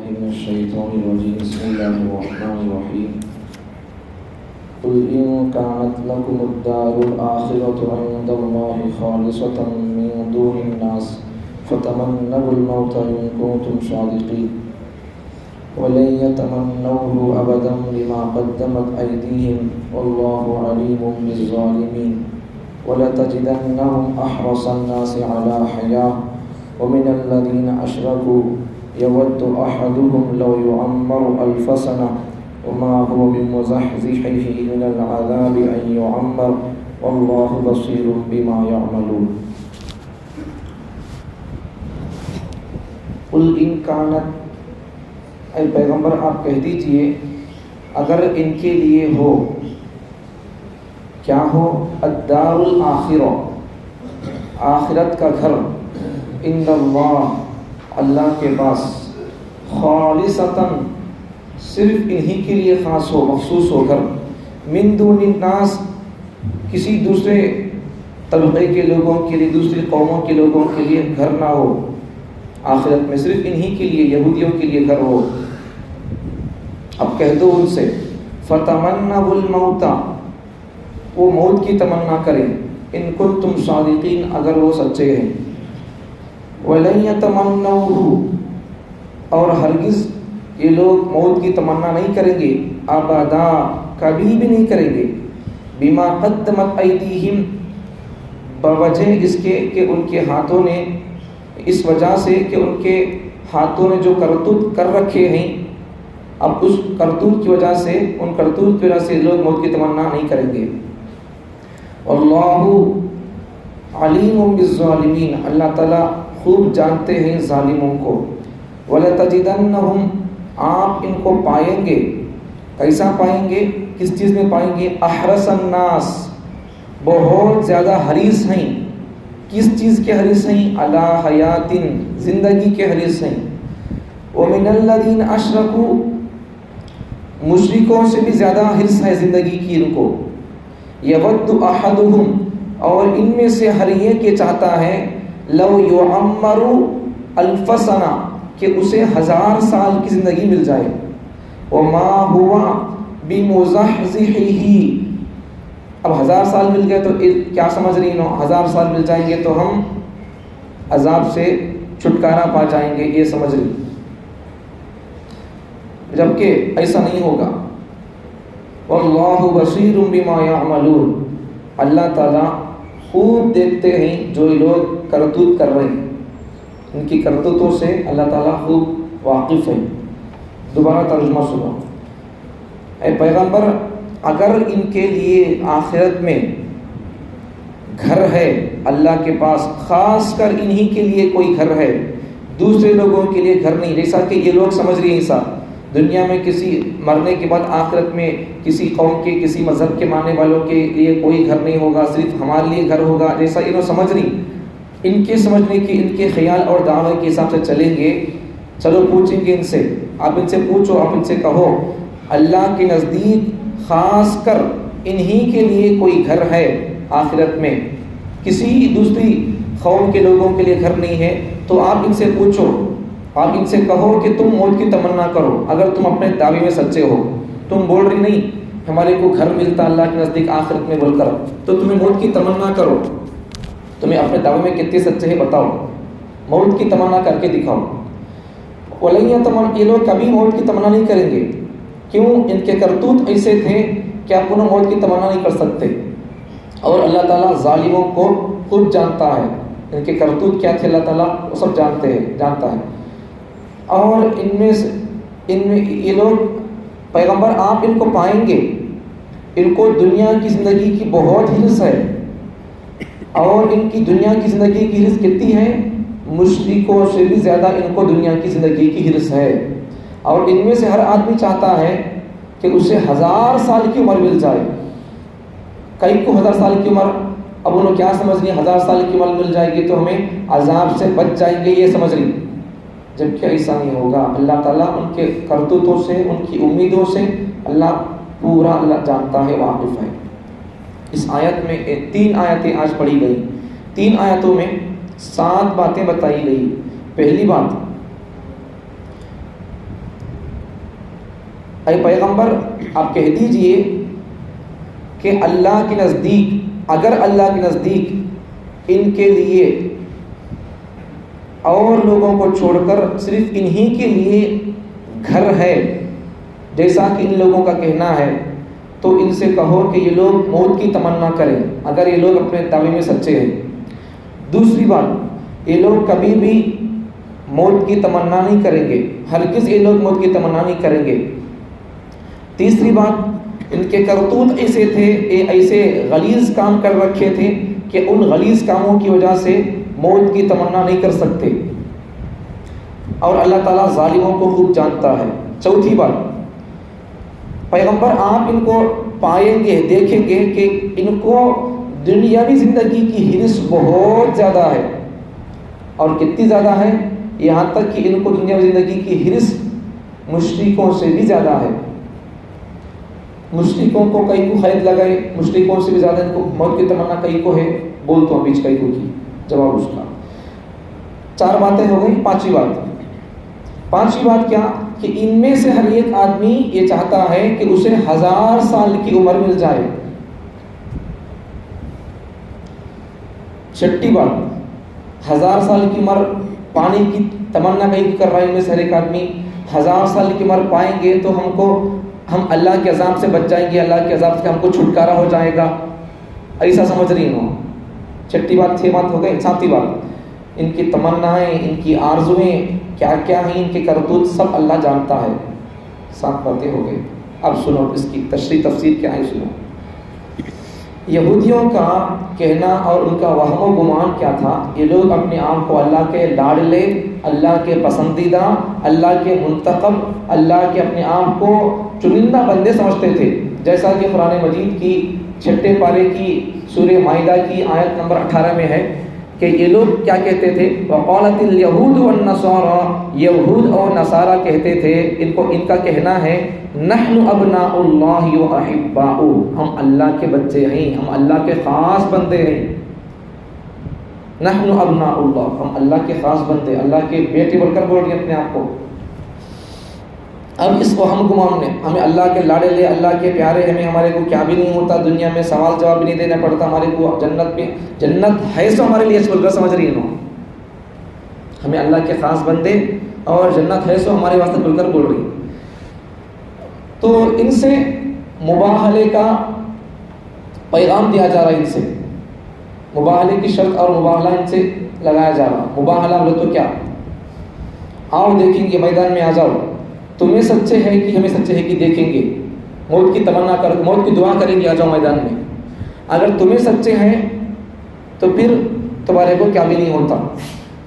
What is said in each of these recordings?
من الشيطان الرجيم بسم الله الرحمن الرحيم قل إن كانت لكم الدار الآخرة عند الله خالصة من دون الناس فتمنوا الموت إن كنتم صادقين ولن يتمنوه أبدا بما قدمت أيديهم والله عليم بالظالمين ولتجدنهم أحرص الناس على حياة ومن الذين أشركوا يود أحدهم لو يعمر 1000 سنة وما هو بمزحزحه من العذاب أن يعمر والله بصير بما يعملون قل إن كانت اے پیغمبر آپ کہہ دیجئے اگر ان کے لیے ہو کیا ہو الدار الآخرہ آخرت کا گھر عند اللہ اللہ کے پاس خالصتاً صرف انہی کے لیے خاص ہو مخصوص ہو گھر من دون الناس کسی دوسرے طبقے کے لوگوں کے لیے دوسری قوموں کے لوگوں کے لیے گھر نہ ہو آخرت میں صرف انہی کے لیے یہودیوں کے لیے گھر ہو اب کہہ دو ان سے فتمنوا الموت وہ موت کی تمنا کریں ان کنتم صادقین اگر وہ سچے ہیں وَلَن يَتَمَنَّوْهُ اور ہرگز یہ لوگ موت کی تمنا نہیں کریں گے ابدا کبھی بھی نہیں کریں گے بما قدمت ایدیہم بوجہ اس کے کہ ان کے ہاتھوں نے اس وجہ سے کہ ان کے ہاتھوں نے جو کرتوت کر رکھے ہیں اب اس کرتوت کی وجہ سے ان کرتوت کی وجہ سے لوگ موت کی تمنا نہیں کریں گے اللہ علیم بالظالمین اللہ تعالیٰ خوب جانتے ہیں ظالموں کو وَلَتَجِدَنَّهُمْ آپ ان کو پائیں گے کیسا پائیں گے کس چیز میں پائیں گے احرص الناس بہت زیادہ حریص ہیں کس چیز کے حریص ہیں علی حیات زندگی کے حریص ہیں وَمِنَ الَّذِينَ أَشْرَكُوا مشرکوں سے بھی زیادہ حرص ہے زندگی کی ان کو یود احدہم اور ان میں سے ہر یہ کہ چاہتا ہے لو یعمر 1000 سنہ کہ اسے 1000 سال کی زندگی مل جائے وما ہوا بمزحزحہ اب 1000 سال مل گئے تو کیا سمجھ رہی ہو 1000 سال مل جائیں گے تو ہم عذاب سے چھٹکارا پا جائیں گے یہ سمجھ رہی جبکہ ایسا نہیں ہوگا واللہ بصیر بما یعملون اللہ تعالیٰ خوب دیکھتے ہیں جو لوگ کرتوت کر رہے ہیں ان کی کرتوتوں سے اللہ تعالیٰ خوب واقف ہے دوبارہ ترجمہ سنو اے پیغمبر اگر ان کے لیے آخرت میں گھر ہے اللہ کے پاس خاص کر انہی کے لیے کوئی گھر ہے دوسرے لوگوں کے لیے گھر نہیں جیسا کہ یہ لوگ سمجھ رہے ہیں ایسا دنیا میں کسی مرنے کے بعد آخرت میں کسی قوم کے کسی مذہب کے ماننے والوں کے لیے کوئی گھر نہیں ہوگا صرف ہمارے لیے گھر ہوگا جیسا انہوں سمجھ رہی ان کے سمجھنے کی ان کے خیال اور دعوے کے حساب سے چلیں گے چلو پوچھیں گے ان سے آپ ان سے پوچھو آپ ان سے کہو اللہ کے نزدیک خاص کر انہی کے لیے کوئی گھر ہے آخرت میں کسی دوسری قوم کے لوگوں کے لیے گھر نہیں ہے تو آپ ان سے پوچھو آپ ان سے کہو کہ تم موت کی تمنا کرو اگر تم اپنے دعوے میں سچے ہو تم بول رہی نہیں ہمارے کو گھر ملتا اللہ کے نزدیک آخرت میں بول کر تو تمہیں موت کی تمنا کرو تمہیں اپنے دعوے میں کتنے سچے ہیں بتاؤ موت کی تمنا کر کے دکھاؤ یہ لوگ کبھی موت کی تمنا نہیں کریں گے کیوں ان کے کرتوت ایسے تھے کہ آپ انہوں موت کی تمنا نہیں کر سکتے اور اللہ تعالیٰ ظالموں کو خوب جانتا ہے ان کے کرتوت کیا تھے اللہ تعالیٰ وہ سب جانتا ہے اور ان میں یہ لوگ پیغمبر آپ ان کو پائیں گے ان کو دنیا کی زندگی کی بہت حرص ہے اور ان کی دنیا کی زندگی کی حرص کتنی ہے مشرکوں سے بھی زیادہ ان کو دنیا کی زندگی کی حرص ہے اور ان میں سے ہر آدمی چاہتا ہے کہ اسے 1000 سال کی عمر مل جائے کئی کو 1000 سال کی عمر اب انہوں کیا سمجھ رہی 1000 سال کی عمر مل جائے گی تو ہمیں عذاب سے بچ جائیں گے یہ سمجھ رہی جبکہ ایسا نہیں ہوگا اللہ تعالیٰ ان کے کرتوتوں سے ان کی امیدوں سے اللہ پورا اللہ جانتا ہے واقف ہے اس آیت میں 3 آیتیں آج پڑھی گئی 3 آیتوں میں 7 باتیں بتائی گئی پہلی بات اے پیغمبر آپ کہہ دیجئے کہ اللہ کے نزدیک، اگر اللہ کے نزدیک ان کے لیے اور لوگوں کو چھوڑ کر صرف انہی کے لیے گھر ہے جیسا کہ ان لوگوں کا کہنا ہے، تو ان سے کہو کہ یہ لوگ موت کی تمنا کریں اگر یہ لوگ اپنے دعوے میں سچے ہیں۔ دوسری بات، یہ لوگ کبھی بھی موت کی تمنا نہیں کریں گے، ہرگز یہ لوگ موت کی تمنا نہیں کریں گے۔ تیسری بات، ان کے کرتوت ایسے تھے، ایسے غلیظ کام کر رکھے تھے کہ ان غلیظ کاموں کی وجہ سے موت کی تمنا نہیں کر سکتے، اور اللہ تعالیٰ ظالموں کو خوب جانتا ہے۔ چوتھی بات، پیغمبر آپ ان کو پائیں گے، دیکھیں گے کہ ان کو دنیاوی زندگی کی ہرس بہت زیادہ ہے، اور کتنی زیادہ ہے، یہاں تک کہ ان کو دنیاوی زندگی کی ہرس مشرکوں سے بھی زیادہ ہے۔ مشرکوں کو کئی کو خیر لگائے، مشرکوں سے بھی زیادہ ان کو موت کی تمنا کئی کو ہے، بول تو بیچ کئی کو کی جواب اس کا۔ 4 باتیں ہو گئی۔ پانچویں بات کیا کہ ان میں سے ہر ایک آدمی یہ چاہتا ہے کہ اسے 1000 سال کی عمر مل جائے۔ 6 بات، 1000 سال کی عمر پانے کی تمنا کہیں کر رہا ہے، ان میں سے ہر ایک آدمی 1000 سال کی عمر پائیں گے تو ہم اللہ کے عذاب سے بچ جائیں گے، اللہ کے عذاب سے ہم کو چھٹکارا ہو جائے گا، ایسا سمجھ رہی ہوں۔ 6 بات ہو گئی۔ 7 بات، ان کی تمنائیں، ان کی آرزویں کیا کیا ہیں، ان کے کرتوت سب اللہ جانتا ہے۔ 7 باتیں ہو گئی۔ اب سنو اس کی تشریح تفسیر کیا ہے، سنو۔ یہودیوں کا کہنا اور ان کا وہم و گمان کیا تھا، یہ لوگ اپنے آپ کو اللہ کے لاڈلے، اللہ کے پسندیدہ، اللہ کے منتخب، اللہ کے اپنے آپ کو چنندہ بندے سمجھتے تھے، جیسا کہ قرآن مجید کی 6 پارے کی سورہ مائدہ کی آیت نمبر 18 میں ہے کہ یہ لوگ کیا کہتے تھے، وقالت اليہود والنصارى، یہود اور نصارہ کہتے تھے، ان کا کہنا ہے نحن ابناء اللہ واحباؤہ، ہم اللہ کے بچے ہیں، ہم اللہ کے خاص بندے ہیں۔ نحن ابناء اللہ، ہم اللہ کے خاص بندے، اللہ کے بیٹے بول کر بول رہے اپنے آپ کو۔ اب اس کو ہم گمان نے ہمیں اللہ کے لاڑے لے، اللہ کے پیارے، ہمیں ہمارے کو کیا بھی نہیں ہوتا، دنیا میں سوال جواب بھی نہیں دینا پڑتا، ہمارے کو جنت ہے سو ہمارے لیے بول کر سمجھ رہی ہے، ہمیں اللہ کے خاص بندے اور جنت ہے سو ہمارے واسطے بول کر بول رہی۔ تو ان سے مباہلے کا پیغام دیا جا رہا ہے، ان سے مباہلے کی شرط اور مباہلہ ان سے لگایا جا رہا۔ مباہلہ بولے تو کیا، آؤ دیکھیں گے، میدان میں آ جاؤ، تمہیں سچے ہے کہ ہمیں سچے ہے کہ دیکھیں گے، موت کی تمنا کر، موت کی دعا کریں گے، آ جاؤ میدان میں۔ اگر تمہیں سچے ہیں تو پھر تمہارے کو کیا بھی نہیں ہوتا،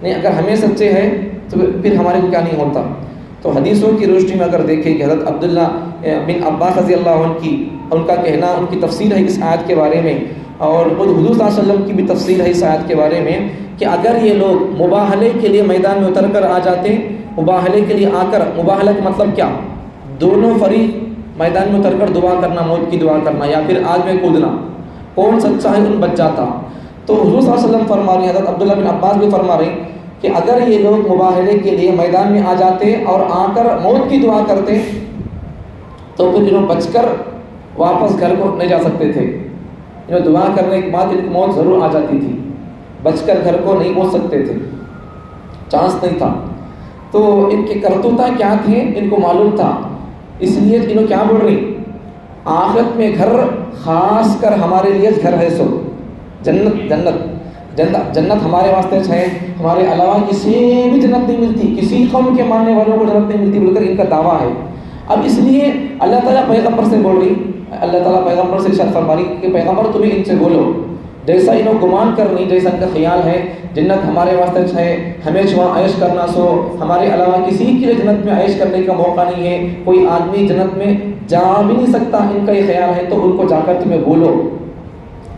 نہیں اگر ہمیں سچے ہیں تو پھر ہمارے کو کیا نہیں ہوتا۔ تو حدیثوں کی روشنی میں اگر دیکھیں کہ حضرت عبداللہ بن عباس رضی اللہ عنہ کی، ان کا کہنا، ان کی تفسیر ہے اس آیت کے بارے میں، اور خود حضور صلی اللہ علیہ وسلم کی بھی تفسیر ہے اس آیت کے بارے میں، کہ اگر یہ لوگ مباہلے کے لیے میدان میں اتر کر آ جاتے، مباہلے کے لیے آ کر، مباہلہ کا مطلب کیا، دونوں فریق میدان میں اتر کر دعا کرنا، موت کی دعا کرنا، یا پھر آگ میں کودنا، کون سچا ہے ان بچ جاتا۔ تو حضور صلی اللہ علیہ وسلم فرما رہے ہیں، حضرت عبداللہ بن عباس بھی فرما رہے ہیں کہ اگر یہ لوگ مباہلے کے لیے میدان میں آ جاتے اور آ کر موت کی دعا کرتے تو پھر انہوں بچ کر واپس گھر کو نہیں جا سکتے تھے، انہوں دعا کرنے کے بعد ان کو موت ضرور آ جاتی تھی، بچ کر گھر کو نہیں پہنچ سکتے تھے، چانس نہیں تھا۔ تو ان کے کرتوتا کیا تھے ان کو معلوم تھا، اس لیے انہوں کیا بول رہی، آخرت میں گھر خاص کر ہمارے لیے گھر ہے سو جنت ہمارے واسطے ہے، ہمارے علاوہ کسی بھی جنت نہیں ملتی، کسی قوم کے ماننے والوں کو جنت نہیں ملتی بول کر ان کا دعویٰ ہے۔ اب اس لیے اللہ تعالیٰ پیغمبر سے بول رہی، اللہ تعالیٰ پیغمبر سے ارشاد فرما رہی کہ پیغمبر تمہیں ان سے بولو، جیسا انہوں گمان کرنی، جیسا ان کا خیال ہے جنت ہمارے واسطے ہے، ہمیں وہاں عیش کرنا سو، ہمارے علاوہ کسی کے لیے جنت میں عیش کرنے کا موقع نہیں ہے، کوئی آدمی جنت میں جا بھی نہیں سکتا، ان کا یہ خیال ہے، تو ان کو جا کر تمہیں بولو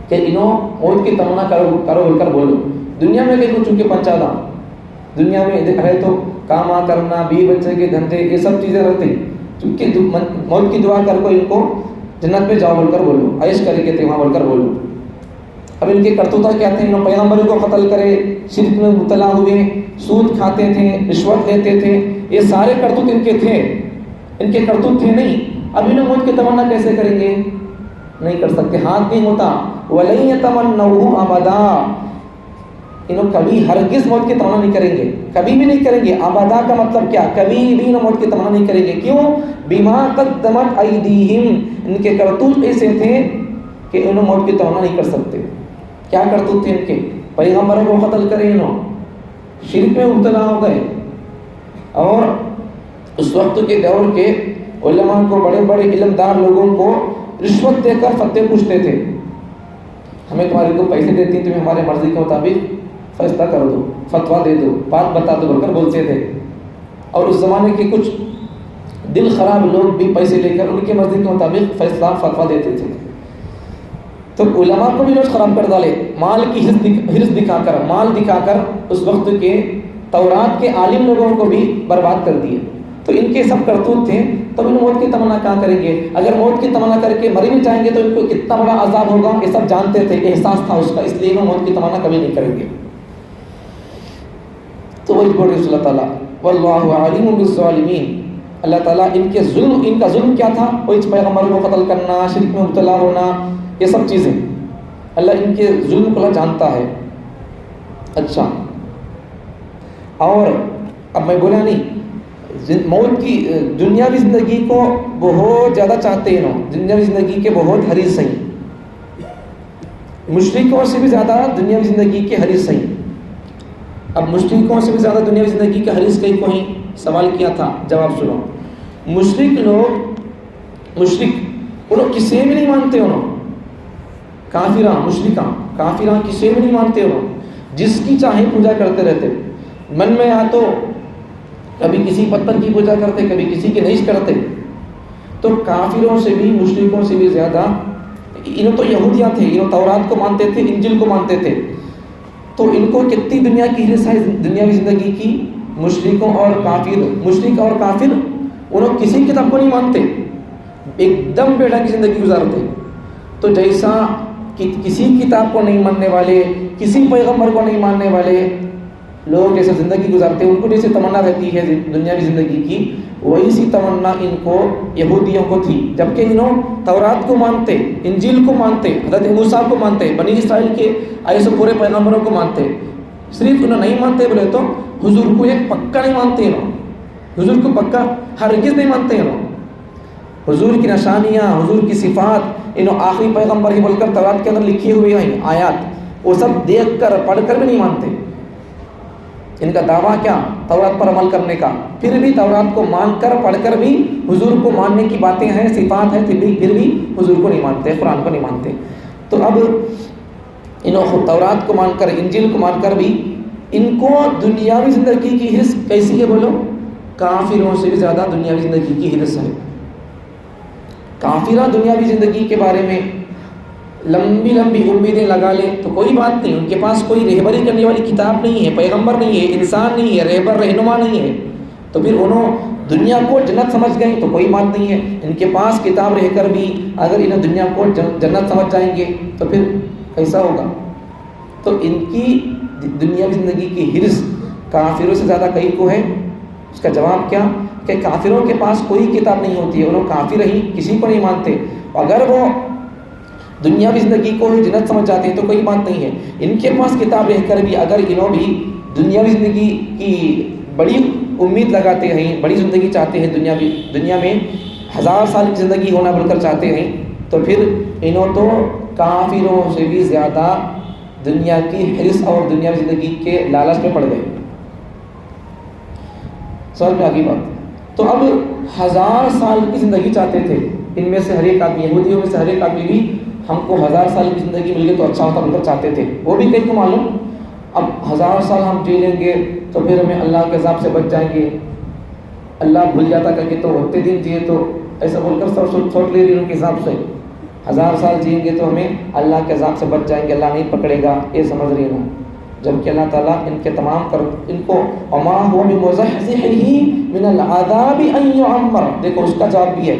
کہ انہوں موت کی تمنا کرو بول کر بولو۔ دنیا میں کہیں چونکہ پنچادا، دنیا میں رہے تو کام کرنا، بیوی بچے کے دھندے، یہ سب چیزیں رہتی، چونکہ موت کی دعا کر کو ان کو جنت میں جاؤ بول کر بولو، عیش کریں گے وہاں بول کر بولو۔ اب ان کے کرتوتا کیا تھے، انہوں پیغمبر کو قتل کرے، شرک میں مبتلا ہوئے، سود کھاتے تھے، رشوت لیتے تھے، یہ سارے کرتوت ان کے تھے، ان کے کرتوت تھے نہیں، اب انہیں موت کی تمنا کیسے کریں گے؟ نہیں کر سکتے، ہاتھ نہیں ہوتا. وَلَن يَتَمَنَّوْهُ أَبَدًا، انہوں کبھی ہرگز موت کی تمنا نہیں کریں گے، کبھی بھی نہیں کریں گے. ابدا کا مطلب کیا؟ کبھی بھی انہوں موت کی تمنا نہیں کریں گے. کیوں؟ بِمَا قَدَّمَتْ أَيْدِيهِمْ، ان کے کرتوت ایسے تھے کہ انہوں موت کی تمنا نہیں کر سکتے. کیا کرتوت تھے ان کے؟ پیغمبروں کو قتل کرے، انہوں شرک میں مبتلا ہو گئے، اور اس وقت کے دور کے علماء کو، بڑے بڑے علمدار لوگوں کو رشوت دے کر فتوے پوچھتے تھے. ہمیں تمہارے کو پیسے دیتی ہیں، تمہیں ہمارے مرضی کے مطابق فیصلہ کر دو، فتویٰ دے دو، بات بتا دو، بول کر بولتے تھے. اور اس زمانے کے کچھ دل خراب لوگ بھی پیسے لے کر ان کی مرضی کے مطابق فیصلہ فتویٰ دیتے تھے. تو علماء کو بھی روز خراب کر ڈالے، مال کی حرص دکھا کر، مال دکھا کر اس وقت کے تورات کے عالم لوگوں کو بھی برباد کر دیے. تو ان کے سب کرتوت تھے. تو ان موت کی تمنا کہاں کریں گے؟ اگر موت کی تمنا کر کے مر بھی جائیں گے تو ان کو کتنا بڑا عذاب ہوگا یہ سب جانتے تھے، احساس تھا اس کا، اس لیے وہ موت کی تمنا کبھی نہیں کریں گے. تو وہی بول رسول اللہ تعالیٰ واللہ علیم بالظالمین، اللہ تعالیٰ ان کا ظلم کیا تھا؟ وہ اس پیغمبر کو قتل کرنا، شرک میں مبتلا ہونا، یہ سب چیزیں اللہ ان کے ظلم کو اللہ جانتا ہے. اچھا، اور اب میں بولا نہیں، موت کی دنیاوی زندگی کو بہت زیادہ چاہتے ہیں، دنیاوی زندگی کے بہت حریص ہیں، مشرکوں سے بھی زیادہ دنیاوی زندگی کے حریص ہیں. اب مشرکوں سے بھی زیادہ دنیاوی زندگی کے حریص کئی کو ہیں؟ سوال کیا تھا، جواب سنو. مشرک لوگ، انہوں کسی بھی نہیں مانتے، انہوں کافراں کسی بھی نہیں مانتے، انہوں جس کی چاہے پوجا کرتے رہتے. من میں آ تو کبھی کسی پتھر کی پوجا کرتے، کبھی کسی کی نہیں کرتے. تو کافروں سے بھی، مشرکوں سے بھی زیادہ انہوں تو یہودیاں تھے، انہوں تورات کو مانتے تھے، انجیل کو مانتے تھے. تو ان کو کتنی دنیا کی حرص ہے دنیاوی زندگی کی. مشرک اور کافر انہوں کسی کتاب کو نہیں مانتے، ایک دم بیٹھا کی زندگی گزارتے. تو جیسا کہ کسی کتاب کو نہیں ماننے والے، کسی پیغمبر کو نہیں ماننے والے لوگ جیسے زندگی گزارتے، ان کو جیسے تمنا رہتی ہے دنیاوی زندگی کی، وہی سی تمنا ان کو یہودیوں کو تھی. جبکہ انہوں تورات کو مانتے، انجیل کو مانتے، حضرت موسیٰ کو مانتے، بنی اسرائیل کے ایسے پورے پیغمبروں کو مانتے. صرف انہوں نہیں مانتے بولے تو حضور کو ایک پکا نہیں مانتے، انہوں حضور کو پکا ہرگز نہیں مانتے. انہوں حضور کی نشانیاں، حضور کی صفات، انہوں آخری پیغمبر ہی بول کر تورات کے اندر لکھے ہوئے ہیں آیات، وہ سب دیکھ کر پڑھ کر بھی نہیں مانتے. ان کا دعویٰ کیا؟ تورات پر عمل کرنے کا. پھر بھی تورات کو مان کر، پڑھ کر بھی حضور کو ماننے کی باتیں ہیں، صفات ہیں، پھر بھی حضور کو نہیں مانتے، قرآن کو نہیں مانتے. تو اب انہوں تورات کو مان کر، انجیل کو مان کر بھی ان کو دنیاوی زندگی کی حرص کیسی ہے بولو؟ کافروں سے بھی زیادہ دنیاوی زندگی کی حرص ہے. کافرہ دنیاوی زندگی کے بارے میں لمبی امیدیں لگا لیں تو کوئی بات نہیں، ان کے پاس کوئی رہبری کرنے والی کتاب نہیں ہے، پیغمبر نہیں ہے، انسان نہیں ہے، رہبر رہنما نہیں ہے. تو پھر انہوں دنیا کو جنت سمجھ گئے تو کوئی بات نہیں ہے. ان کے پاس کتاب رہ کر بھی اگر انہیں دنیا کو جنت سمجھ جائیں گے تو پھر کیسا ہوگا؟ تو ان کی دنیاوی زندگی کی حرص کافروں سے زیادہ کئی کو ہے. اس کا جواب کیا؟ کہ کافروں کے پاس کوئی کتاب نہیں ہوتی ہے، انہوں کافر ہی کسی کو نہیں مانتے. اگر وہ دنیاوی زندگی کو ہی جنت سمجھ جاتے ہیں تو کوئی بات نہیں ہے. ان کے پاس کتاب رہ کر بھی اگر انہوں بھی دنیاوی زندگی کی بڑی امید لگاتے ہیں، بڑی زندگی چاہتے ہیں، دنیا میں 1000 سال کی زندگی ہونا بول کر چاہتے ہیں، تو پھر انہوں تو کافروں سے بھی زیادہ دنیا کی حرص اور دنیاوی زندگی کے لالچ میں پڑ گئے. سمجھ میں آگئی بات؟ تو اب 1000 سال کی زندگی چاہتے تھے. ان میں سے ہر ایک آدمی، یہودیوں میں سے ہر ایک آدمی بھی ہم کو 1000 سال کی زندگی مل گئی تو اچھا ہوتا بول کر چاہتے تھے. وہ بھی کئی کو معلوم اب 1000 سال ہم جی لیں گے تو پھر ہمیں اللہ کے عذاب سے بچ جائیں گے، اللہ بھول جاتا کر کے تو ہوتے دن جیے تو ایسا بول کر سب چھوٹ لے رہی ان کے حساب سے. 1000 سال جئیں گے تو ہمیں اللہ کے عذاب سے بچ جائیں گے، اللہ نہیں پکڑے گا، یہ سمجھ رہی ہوں. جبکہ اللہ تعالیٰ ان کے تمام ان کو وما هو بمزحزحه من العذاب ان يعمر، دیکھو اس کا جواب بھی ہے.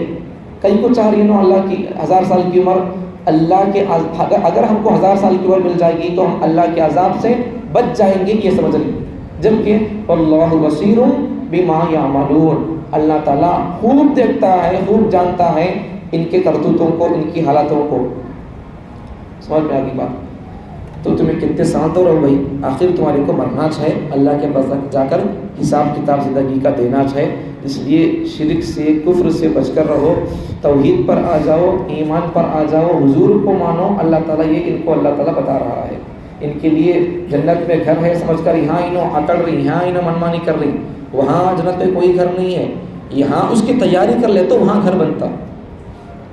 کئی کو چاہ رہی ہے اللہ کی 1000 سال کی عمر، اللہ کے اگر ہم کو 1000 سال کی عمر مل جائے گی تو ہم اللہ کے عذاب سے بچ جائیں گے، یہ سمجھ رہی. جبکہ واللہ بصیر بما یعملون، اللہ تعالیٰ خوب دیکھتا ہے، خوب جانتا ہے ان کے کرتوتوں کو، ان کی حالاتوں کو. سمجھ میں آگی بات؟ تو تمہیں کتنے سال تو رہو بھائی، آخر تمہارے کو مرنا ہے، اللہ کے پاس جا کر حساب کتاب زندگی کا دینا ہے. اس لیے شرک سے، کفر سے بچ کر رہو، توحید پر آ جاؤ، ایمان پر آ جاؤ، حضور کو مانو. اللہ تعالیٰ یہ ان کو اللہ تعالیٰ بتا رہا ہے، ان کے لیے جنت میں گھر ہے سمجھ کر یہاں انہوں اکڑ رہی، یہاں انہوں منمانی کر رہی. وہاں جنت میں کوئی گھر نہیں ہے، یہاں اس کی تیاری کر لے تو وہاں گھر بنتا.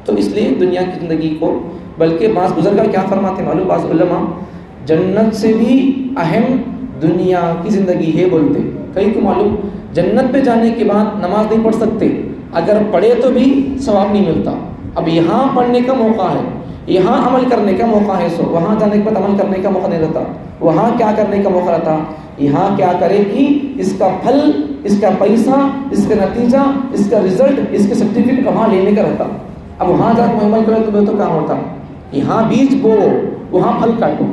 تو اس لیے دنیا کی زندگی کو، بلکہ بعض بزرگ کیا فرماتے معلوم، بعض علماء جنت سے بھی اہم دنیا کی زندگی ہے بولتے. کئی کو معلوم جنت پہ جانے کے بعد نماز نہیں پڑھ سکتے، اگر پڑھے تو بھی ثواب نہیں ملتا. اب یہاں پڑھنے کا موقع ہے، یہاں عمل کرنے کا موقع ہے، سو وہاں جانے کے بعد عمل کرنے کا موقع نہیں رہتا. وہاں کیا کرنے کا موقع رہتا، یہاں کیا کرے گی، اس کا پھل، اس کا پیسہ، اس کا نتیجہ، اس کا رزلٹ، اس کے سرٹیفکیٹ وہاں لینے کا رہتا. اب وہاں جا کے عمل کرے تو کام ہوتا، یہاں بیج بو، وہاں پھل کاٹو.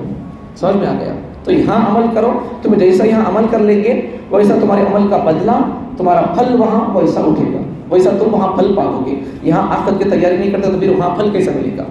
سمجھ میں آ گیا؟ تو یہاں عمل کرو، تم جیسا یہاں عمل کر لیں گے ویسا تمہارے عمل کا بدلہ، تمہارا پھل وہاں ویسا اٹھے گا، ویسا تم وہاں پھل پاؤ گے. یہاں آخرت کی تیاری نہیں کرتے تو پھر وہاں پھل کیسے ملے گا؟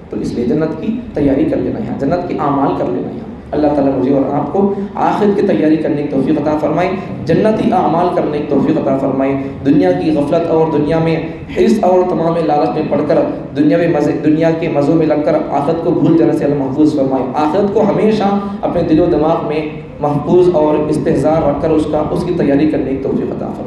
تو اس لیے جنت کی تیاری کر لینا، یہاں جنت کے اعمال کر لینا. یہاں اللہ تعالیٰ مجھے اور آپ کو آخرت کی تیاری کرنے کی توفیق عطا فرمائے، جنتی اعمال کرنے کی توفیق عطا فرمائے. دنیا کی غفلت اور دنیا میں حرص اور تمام لالچ میں پڑھ کر دنیا کے مزوں میں لگ کر آخرت کو بھول جانے سے اللہ محفوظ فرمائے. آخرت کو ہمیشہ اپنے دل و دماغ میں محفوظ اور استحضار رکھ کر اس کی تیاری کرنے کی توفیق عطا فرمائے.